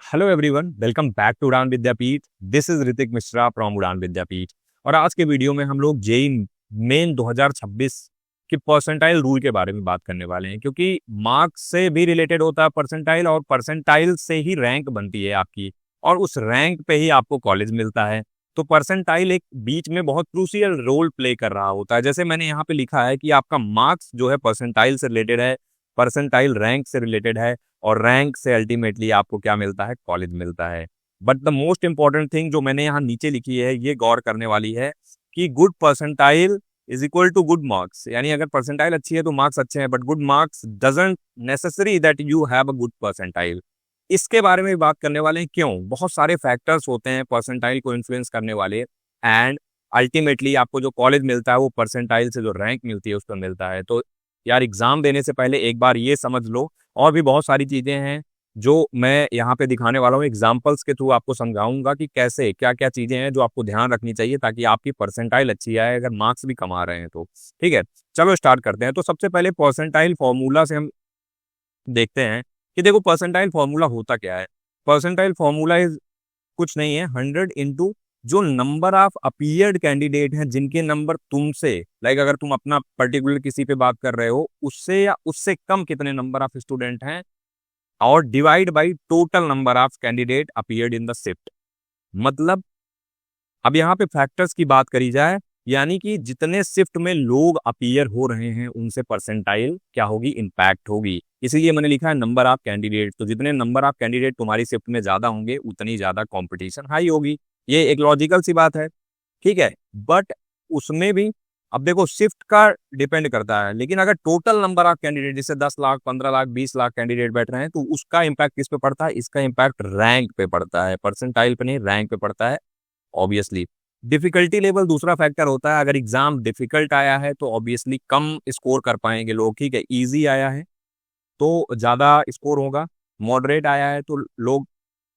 Hello everyone, welcome back to Udaan Vidyapeeth. This is Ritik Mishra from Udaan Vidyapeeth. और आज के वीडियो में हम लोग जेई मेन 2026 की परसेंटाइल रूल के बारे में बात करने वाले हैं, क्योंकि मार्क्स से भी रिलेटेड होता है परसेंटाइल, और परसेंटाइल से ही रैंक बनती है आपकी, और उस रैंक पे ही आपको कॉलेज मिलता है। तो परसेंटाइल एक बीच में बहुत क्रूशियल रोल प्ले कर रहा होता है। जैसे मैंने यहाँ पे लिखा है कि आपका मार्क्स जो है परसेंटाइल से रिलेटेड है, परसेंटाइल रैंक से रिलेटेड है, और रैंक से अल्टीमेटली आपको क्या मिलता है? कॉलेज मिलता है। But the most important thing जो मैंने यहाँ नीचे लिखी है, ये गौर करने वाली है कि good percentile is equal to good marks. यानी अगर परसेंटाइल अच्छी है तो मार्क्स अच्छे हैं, but good marks doesn't necessary that you have a good percentile. इसके बारे में बात करने वाले हैं। क्यों? बहुत सारे फैक्टर्स होते हैं परसेंटाइल को इन्फ्लुएंस करने वाले, एंड अल्टीमेटली आपको जो कॉलेज मिलता है वो परसेंटाइल से जो रैंक मिलती है उस पर मिलता है। तो यार, एग्जाम देने से पहले एक बार ये समझ लो। और भी बहुत सारी चीजें हैं जो मैं यहाँ पे दिखाने वाला हूँ, एग्जाम्पल्स के थ्रू आपको समझाऊंगा कि कैसे क्या क्या चीजें हैं जो आपको ध्यान रखनी चाहिए ताकि आपकी परसेंटाइल अच्छी आए, अगर मार्क्स भी कमा रहे हैं तो। ठीक है, चलो स्टार्ट करते हैं। तो सबसे पहले परसेंटाइल फॉर्मूला से हम देखते हैं कि देखो परसेंटाइल फॉर्मूला होता क्या है। परसेंटाइल फॉर्मूला इज कुछ नहीं है, 100 इंटू जो नंबर ऑफ अपीयर्ड कैंडिडेट हैं, जिनके नंबर तुमसे, लाइक अगर तुम अपना पर्टिकुलर किसी पे बात कर रहे हो, उससे या उससे कम कितने नंबर ऑफ स्टूडेंट हैं, और divide by total number of candidate appeared in the shift. मतलब अब यहाँ पे फैक्टर्स की बात करी जाए, यानी कि जितने शिफ्ट में लोग अपीयर हो रहे हैं उनसे परसेंटाइल क्या होगी? इंपैक्ट होगी। इसीलिए मैंने लिखा है नंबर ऑफ कैंडिडेट। तो जितने नंबर ऑफ कैंडिडेट तुम्हारी शिफ्ट में ज्यादा होंगे, उतनी ज्यादा कंपटीशन हाई होगी। ये एक लॉजिकल सी बात है, ठीक है। बट उसमें भी अब देखो, शिफ्ट का डिपेंड करता है, लेकिन अगर टोटल नंबर ऑफ कैंडिडेट जैसे 10 लाख, 15 लाख, 20 लाख कैंडिडेट बैठ रहे हैं, तो उसका इंपैक्ट किस पे पड़ता है? इसका इंपैक्ट रैंक पे पड़ता है, परसेंटाइल पे नहीं, रैंक पे पड़ता है ऑब्वियसली। डिफिकल्टी लेवल दूसरा फैक्टर होता है। अगर एग्जाम डिफिकल्ट आया है तो ऑब्वियसली कम स्कोर कर पाएंगे लोग, ठीक है। इजी आया है तो ज्यादा स्कोर होगा, मॉडरेट आया है तो लोग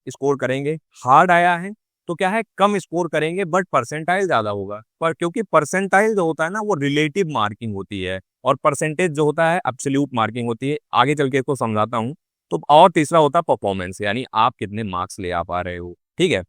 स्कोर करेंगे, हार्ड आया है तो क्या है? कम स्कोर करेंगे, बट परसेंटाइल ज्यादा होगा। पर क्योंकि परसेंटाइल जो होता है ना, वो रिलेटिव मार्किंग होती है, और परसेंटेज जो होता है एब्सोल्यूट मार्किंग होती है। आगे चल के इसको समझाता हूँ। तो और तीसरा होता है परफॉर्मेंस, यानी आप कितने मार्क्स ले आ पा रहे हो, ठीक है।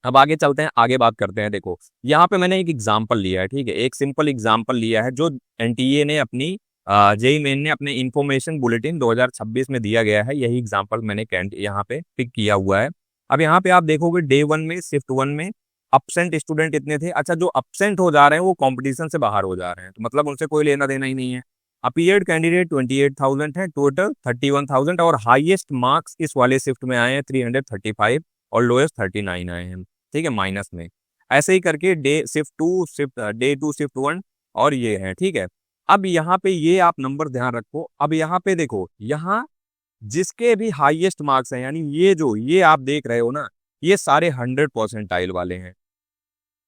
अब आगे चलते हैं, आगे बात करते हैं। देखो, यहाँ पे मैंने एक एग्जाम्पल लिया है, ठीक है, एक सिंपल एग्जाम्पल लिया है जो एनटीए ने अपनी जेई मेन ने अपने इंफॉर्मेशन बुलेटिन 2026 में दिया गया है। यही एग्जाम्पल मैंने यहाँ पे पिक किया हुआ है। अब यहाँ पे आप देखोगे डे 1 में, शिफ्ट 1 में अपसेंट स्टूडेंट इतने थे। अच्छा, जो अपसेंट हो जा रहे हैं वो कंपटीशन से बाहर हो जा रहे हैं, तो मतलब उनसे कोई लेना देना ही नहीं है। अपीयर्ड कैंडिडेट 28,000 है, टोटल 31,000, और हाईएस्ट मार्क्स इस वाले शिफ्ट में आए हैं 335, और लोएस्ट 39 आए हैं, ठीक है, माइनस में। ऐसे ही करके day shift 2, shift day 2, shift 1, और ये है, ठीक है। अब यहाँ पे ये आप नंबर ध्यान रखो। अब यहाँ पे देखो, यहाँ जिसके भी हाईएस्ट मार्क्स हैं, यानी ये आप देख रहे हो ना, ये सारे 100% वाले हैं।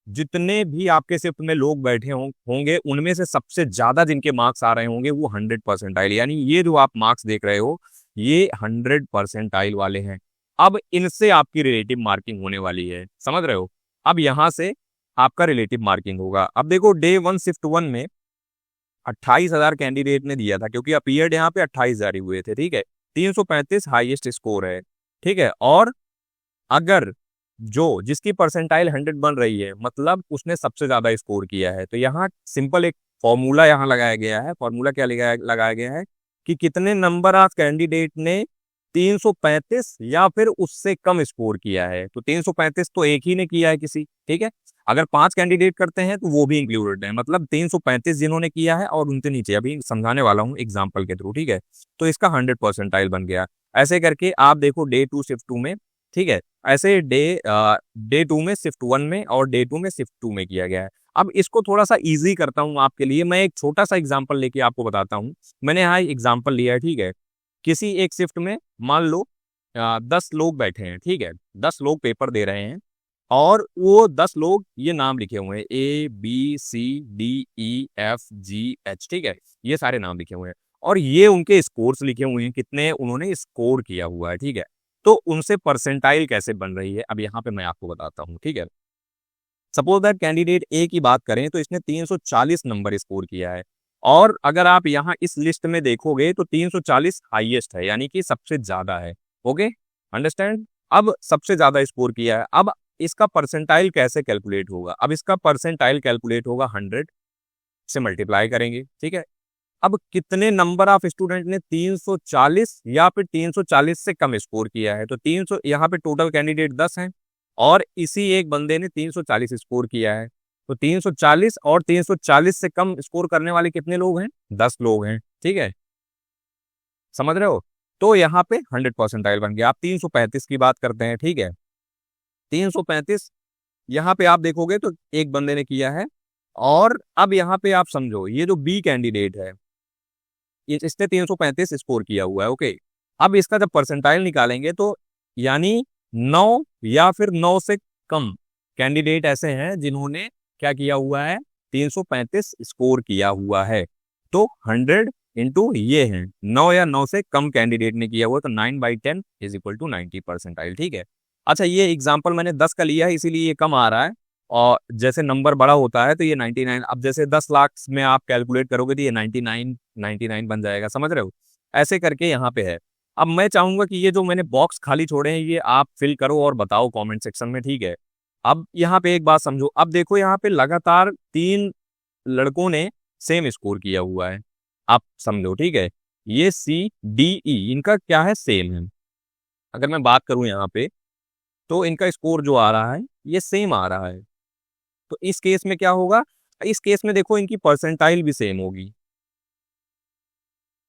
जितने भी आपके शिफ्ट में लोग बैठे होंगे, उनमें से सबसे ज्यादा जिनके मार्क्स आ रहे होंगे वो 100%, यानी ये जो आप मार्क्स देख रहे हो, ये 100% वाले हैं। अब इनसे आपकी रिलेटिव मार्किंग होने वाली है, समझ रहे हो। अब यहां से आपका रिलेटिव मार्किंग होगा। अब देखो, डे 1 शिफ्ट 1 में 28,000 कैंडिडेट ने दिया था, क्योंकि अपीयर्ड यहाँ पे 28,000 ही हुए थे, ठीक है। 335 हाईएस्ट स्कोर है, ठीक है। और अगर जो जिसकी परसेंटाइल 100 बन रही है, मतलब उसने सबसे ज्यादा स्कोर किया है, तो यहाँ सिंपल एक फॉर्मूला यहाँ लगाया गया है। फॉर्मूला क्या लगाया गया है कि कितने नंबर ऑफ कैंडिडेट ने 335 या फिर उससे कम स्कोर किया है। तो 335 तो एक ही ने किया है किसी, ठीक है। अगर 5 कैंडिडेट करते हैं तो वो भी इंक्लूडेड है, मतलब 335 जिन्होंने किया है और उनके नीचे, अभी समझाने वाला हूँ एग्जाम्पल के थ्रू, ठीक है। तो इसका 100% बन गया। ऐसे करके आप देखो डे 2 शिफ्ट 2 में, ठीक है, ऐसे डे 2 में, शिफ्ट 1 में, और डे 2 में, शिफ्ट 2 में किया गया है। अब इसको थोड़ा सा इजी करता हूँ आपके लिए। मैं एक छोटा सा एग्जांपल लेके आपको बताता हूँ। मैंने यहाँ एग्जांपल लिया है, ठीक है। किसी एक शिफ्ट में मान लो 10 लोग बैठे हैं, ठीक है। 10 लोग पेपर दे रहे हैं, और वो 10 लोग ये नाम लिखे हुए हैं, ABCDEFGH, ठीक है। ये सारे नाम लिखे हुए हैं, और ये उनके स्कोर्स लिखे हुए हैं, कितने उन्होंने स्कोर किया हुआ है, ठीक है। तो उनसे परसेंटाइल कैसे बन रही है, अब यहाँ पे मैं आपको बताता हूँ, ठीक है। सपोज दैट कैंडिडेट ए की बात करें तो इसने 340 नंबर स्कोर किया है, और अगर आप यहाँ इस लिस्ट में देखोगे तो 340 हाईएस्ट है, यानी कि सबसे ज्यादा है। Okay, understand. अब सबसे ज्यादा स्कोर किया है, अब इसका परसेंटाइल कैसे कैलकुलेट होगा? अब इसका परसेंटाइल कैलकुलेट होगा 100 से मल्टीप्लाई करेंगे, ठीक है। अब कितने नंबर ऑफ स्टूडेंट ने 340 या फिर 340 से कम स्कोर किया है, तो 300 यहाँ पे टोटल कैंडिडेट 10 हैं और इसी एक बंदे ने 340 स्कोर किया है, तो 340 और 340 से कम स्कोर करने वाले कितने लोग हैं? 10 लोग हैं, ठीक है, समझ रहे हो। तो यहाँ पे 100 परसेंटाइल बन गया। आप 335 की बात करते हैं, ठीक है, 335 यहाँ पे आप देखोगे तो एक बंदे ने किया है। और अब यहाँ पे आप समझो, ये जो बी कैंडिडेट है इसने 335 स्कोर किया हुआ है, ओके। अब इसका जब परसेंटाइल निकालेंगे तो यानी 9 या फिर 9 से कम कैंडिडेट ऐसे हैं जिन्होंने क्या किया हुआ है? 335 स्कोर किया हुआ है। तो 100 इंटू ये है 9 या 9 से कम कैंडिडेट ने किया हुआ, तो 9/10 इज इक्वल टू 90 परसेंटाइल, ठीक है। अच्छा, ये एग्जाम्पल मैंने 10 का लिया है इसीलिए ये कम आ रहा है, और जैसे नंबर बड़ा होता है तो ये 99, अब जैसे 10 लाख में आप कैलकुलेट करोगे तो ये 99 बन जाएगा, समझ रहे हो। ऐसे करके यहाँ पे है। अब मैं चाहूंगा कि ये जो मैंने बॉक्स खाली छोड़े हैं ये आप फिल करो और बताओ कमेंट सेक्शन में, ठीक है। अब यहाँ पे एक बात समझो, अब देखो यहाँ पे लगातार 3 लड़कों ने सेम स्कोर किया हुआ है, आप समझो, ठीक है। ये CDE इनका क्या है? सेम है। अगर मैं बात करूं यहाँ पे तो इनका स्कोर जो आ रहा है ये सेम आ रहा है, तो इस केस में क्या होगा? इस केस में देखो इनकी परसेंटाइल भी सेम होगी,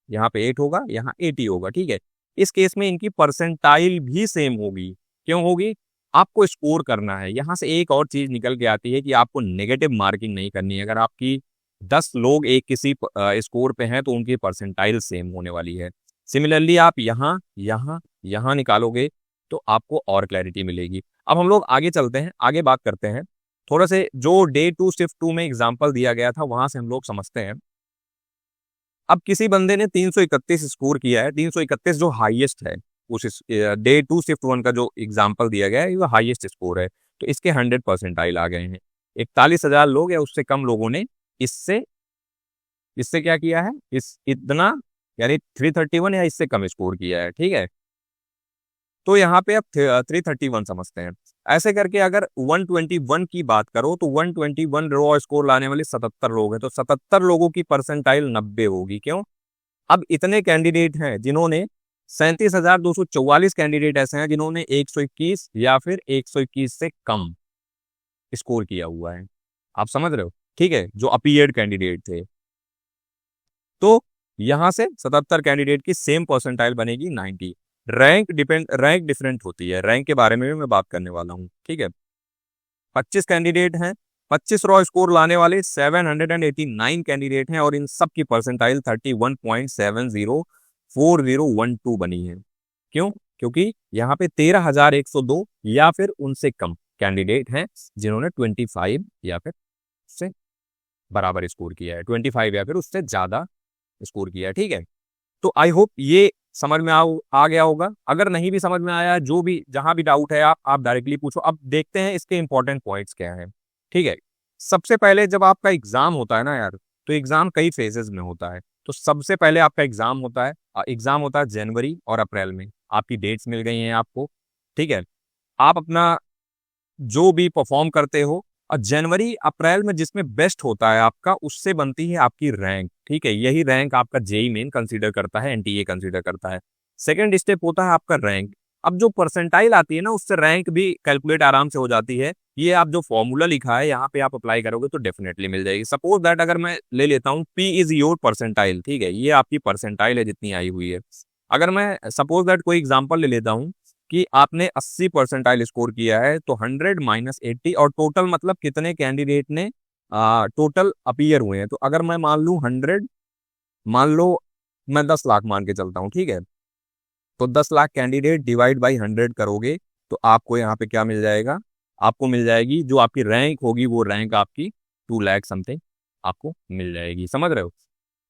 यहाँ पे 8 होगा, यहाँ 80 होगा, ठीक है। इस केस में इनकी परसेंटाइल भी सेम होगी। क्यों होगी? आपको स्कोर करना है। यहाँ से एक और चीज निकल के आती है कि आपको नेगेटिव मार्किंग नहीं करनी है। अगर आपकी 10 लोग एक किसी स्कोर पे हैं तो उनकी परसेंटाइल सेम होने वाली है। सिमिलरली आप यहाँ यहाँ यहाँ निकालोगे तो आपको और क्लैरिटी मिलेगी। अब हम लोग आगे चलते हैं, आगे बात करते हैं थोड़ा से जो डे 2 शिफ्ट 2 में एग्जाम्पल दिया गया था वहां से हम लोग समझते हैं। अब किसी बंदे ने 331 स्कोर किया है, 331 जो हाईएस्ट है उस डे 2 शिफ्ट 1 का जो एग्जाम्पल दिया गया है वो हाईएस्ट स्कोर है, तो इसके 100 परसेंटाइल आ गए हैं। 41,000 लोग या उससे कम लोगों ने इससे इससे क्या किया है? इस इतना यानी 331 या इससे कम स्कोर किया है, ठीक है। तो यहाँ पे आप 331 समझते हैं। ऐसे करके अगर 121 की बात करो तो 121 रॉ स्कोर लाने वाले 77 लोग हैं, तो 77 लोगों की परसेंटाइल 90 होगी। क्यों? अब इतने कैंडिडेट हैं जिन्होंने 37,244 कैंडिडेट ऐसे हैं जिन्होंने 121 या फिर 121 से कम स्कोर किया हुआ है, आप समझ रहे हो, ठीक है, जो अपीयर्ड कैंडिडेट थे। तो यहां से 77 कैंडिडेट की सेम परसेंटाइल बनेगी 90। रैंक डिफरेंट होती है, रैंक के बारे में भी मैं बात करने वाला हूँ, ठीक है। 25 कैंडिडेट हैं, 25 रॉ स्कोर लाने वाले 789 कैंडिडेट हैं और इन सब की परसेंटाइल 31.704012 बनी है। क्यों? क्योंकि यहाँ पे 13,102 या फिर उनसे कम कैंडिडेट हैं जिन्होंने 25 या फिर उससे बराबर स्कोर किया है, 25 या फिर उससे ज्यादा स्कोर किया है, ठीक है। तो आई होप ये समझ में आ गया होगा। अगर नहीं भी समझ में आया, जो भी जहां भी डाउट है आप डायरेक्टली पूछो। अब देखते हैं इसके इंपॉर्टेंट पॉइंट्स क्या हैं, ठीक है। सबसे पहले जब आपका एग्जाम होता है ना यार, तो एग्जाम कई फेजेस में होता है। तो सबसे पहले आपका एग्जाम होता है, जनवरी और अप्रैल में। आपकी डेट्स मिल गई हैं आपको, ठीक है। आप अपना जो भी परफॉर्म करते हो, और जनवरी अप्रैल में जिसमें बेस्ट होता है आपका, उससे बनती है आपकी रैंक, ठीक है। यही रैंक आपका जेई मेन कंसीडर करता है, एनटीए कंसीडर करता है। सेकंड स्टेप होता है आपका रैंक। अब जो परसेंटाइल आती है ना, उससे रैंक भी कैलकुलेट आराम से हो जाती है। ये आप जो फॉर्मूला लिखा है यहाँ पे आप अप्लाई करोगे तो डेफिनेटली मिल जाएगी। सपोज दैट अगर मैं ले लेता हूँ P इज योर परसेंटाइल, ठीक है, ये आपकी परसेंटाइल है जितनी आई हुई है। अगर मैं सपोज दैट कोई एग्जाम्पल ले लेता हूँ कि आपने 80 परसेंटाइल स्कोर किया है, तो 100 माइनस 80 और टोटल मतलब कितने कैंडिडेट ने टोटल अपीयर हुए हैं। तो अगर मैं मान लूँ 100, मान लो मैं 10 लाख मान के चलता हूँ, ठीक है। तो 10 लाख कैंडिडेट डिवाइड बाई 100 करोगे तो आपको यहाँ पे क्या मिल जाएगा? आपको मिल जाएगी जो आपकी रैंक होगी, वो रैंक आपकी 2 लाख समथिंग आपको मिल जाएगी, समझ रहे हो।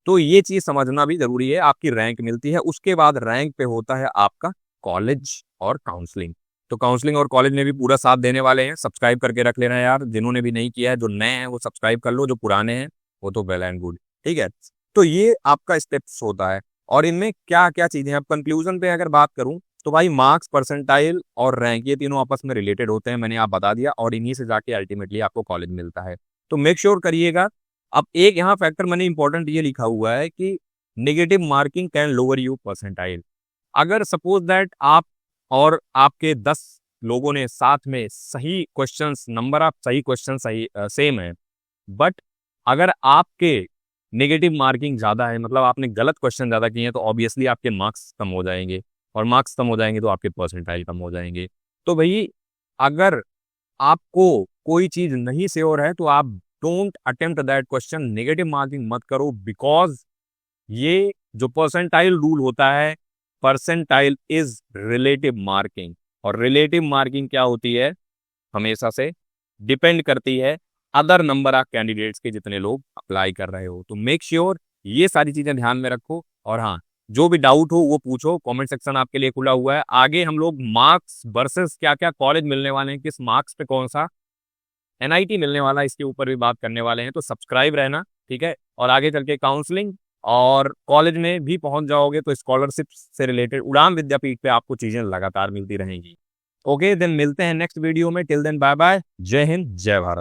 तो ये चीज समझना भी जरूरी है। आपकी रैंक मिलती है, उसके बाद रैंक पे होता है आपका कॉलेज और काउंसलिंग। तो काउंसलिंग और कॉलेज में भी पूरा साथ देने वाले हैं। सब्सक्राइब करके रख लेना यार, जिन्होंने भी नहीं किया है। जो नए हैं वो सब्सक्राइब कर लो, जो पुराने हैं वो तो वेल एंड गुड, ठीक है। तो ये आपका स्टेप्स होता है और इनमें क्या क्या चीजें हैं। अब कंक्लूजन पे अगर बात करूं तो भाई मार्क्स, परसेंटाइल और रैंक ये तीनों आपस में रिलेटेड होते हैं, मैंने आप बता दिया, और इन्हीं से जाके अल्टीमेटली आपको कॉलेज मिलता है। तो मेक श्योर करिएगा। अब एक यहाँ फैक्टर मैंने इंपॉर्टेंट ये लिखा हुआ है कि negative marking can lower you percentile. अगर सपोज दैट आप और आपके 10 लोगों ने साथ में सही क्वेश्चंस, नंबर ऑफ सही क्वेश्चन सही सेम है, बट अगर आपके नेगेटिव मार्किंग ज़्यादा है, मतलब आपने गलत क्वेश्चन ज़्यादा किए हैं, तो ऑब्वियसली आपके मार्क्स कम हो जाएंगे, और मार्क्स कम हो जाएंगे तो आपके परसेंटाइल कम हो जाएंगे। तो भाई अगर आपको कोई चीज़ नहीं श्योर है तो आप don't attempt that question, negative marking मत करो, बिकॉज ये जो परसेंटाइल रूल होता है, परसेंटाइल इज रिलेटिव मार्किंग, और रिलेटिव मार्किंग क्या होती है, हमेशा से डिपेंड करती है अदर नंबर ऑफ कैंडिडेट्स के जितने लोग अप्लाई कर रहे हो। तो मेक श्योर ये सारी चीजें ध्यान में रखो, और हाँ, जो भी डाउट हो वो पूछो, कमेंट सेक्शन आपके लिए खुला हुआ है। आगे हम लोग मार्क्स वर्सेस क्या क्या कॉलेज मिलने वाले हैं, किस मार्क्स पे कौन सा एनआईटी मिलने वाला है, इसके ऊपर भी बात करने वाले हैं। तो सब्सक्राइब रहना, ठीक है। और आगे चल के काउंसलिंग और कॉलेज में भी पहुंच जाओगे तो स्कॉलरशिप से रिलेटेड उड़ान विद्यापीठ पे आपको चीजें लगातार मिलती रहेंगी। ओके देन, मिलते हैं नेक्स्ट वीडियो में। टिल देन बाय बाय, जय हिंद, जय भारत।